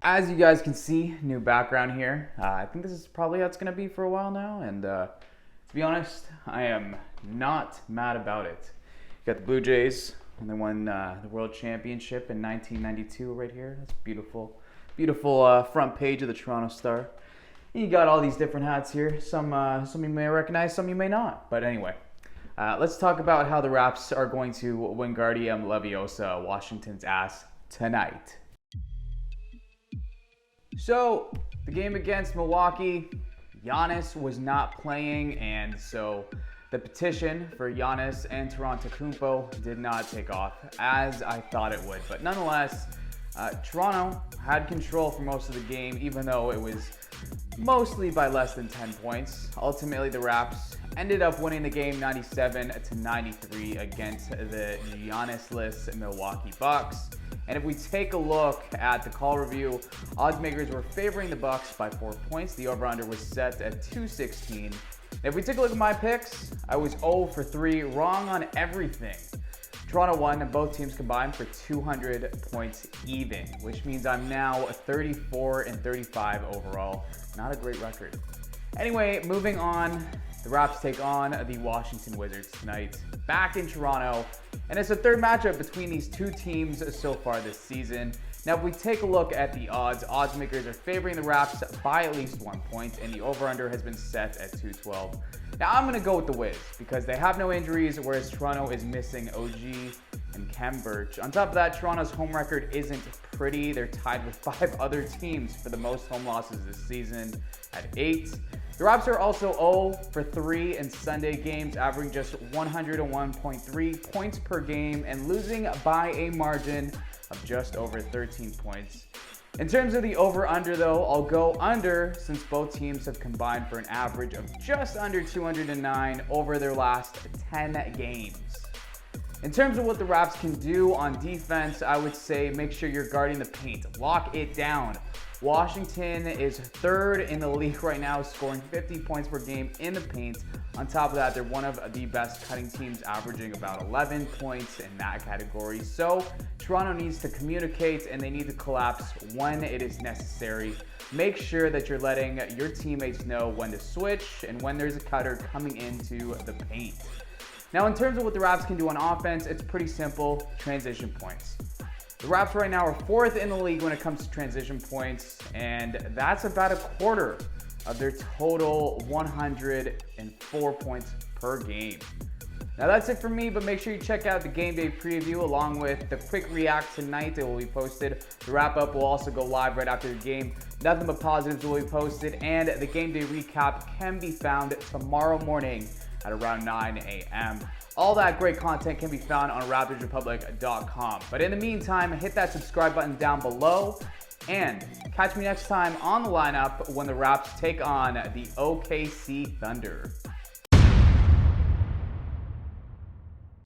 As you guys can see, new background here. I think this is probably how it's going to be for a while now, and to be honest, I am not mad about it. You got the Blue Jays, and they won the World Championship in 1992 right here. That's beautiful. Beautiful front page of the Toronto Star. And you got all these different hats here. Some you may recognize, some you may not. But anyway, let's talk about how the Raps are going to Wingardium Leviosa Washington's ass tonight. So, the game against Milwaukee, Giannis was not playing, and so the petition for Giannis and Antetokounmpo did not take off as I thought it would. But nonetheless, Toronto had control for most of the game, even though it was mostly by less than 10 points. Ultimately, the Raps ended up winning the game 97-93 against the Giannis-less Milwaukee Bucks. And if we take a look at the call review, odds makers were favoring the Bucks by 4 points. The over-under was set at 216. And if we take a look at my picks, I was 0 for 3, wrong on everything. Toronto won, and both teams combined for 200 points even, which means I'm now 34-35 overall. Not a great record. Anyway, moving on. The Raps take on the Washington Wizards tonight, back in Toronto, and it's the third matchup between these two teams so far this season. Now, if we take a look at the odds makers are favoring the Raps by at least 1 point, and the over-under has been set at 212. Now, I'm going to go with the Wiz because they have no injuries, whereas Toronto is missing OG and Khem Birch. On top of that, Toronto's home record isn't pretty. They're tied with 5 other teams for the most home losses this season at 8. The Raps are also 0 for 3 in Sunday games, averaging just 101.3 points per game and losing by a margin of just over 13 points. In terms of the over-under though, I'll go under since both teams have combined for an average of just under 209 over their last 10 games. In terms of what the Raps can do on defense, I would say make sure you're guarding the paint. Lock it down. Washington is 3rd in the league right now, scoring 50 points per game in the paint. On top of that, they're one of the best cutting teams, averaging about 11 points in that category. So Toronto needs to communicate, and they need to collapse when it is necessary. Make sure that you're letting your teammates know when to switch and when there's a cutter coming into the paint. Now, in terms of what the Raps can do on offense, it's pretty simple: transition points. The Raps right now are 4th in the league when it comes to transition points, and that's about a quarter of their total 104 points per game. Now that's it for me, but make sure you check out the game day preview along with the quick react tonight that will be posted. The wrap up will also go live right after the game. Nothing but positives will be posted, and the game day recap can be found tomorrow morning at around 9 a.m. All that great content can be found on RaptorsRepublic.com. But in the meantime, hit that subscribe button down below and catch me next time on the lineup when the Raps take on the OKC Thunder.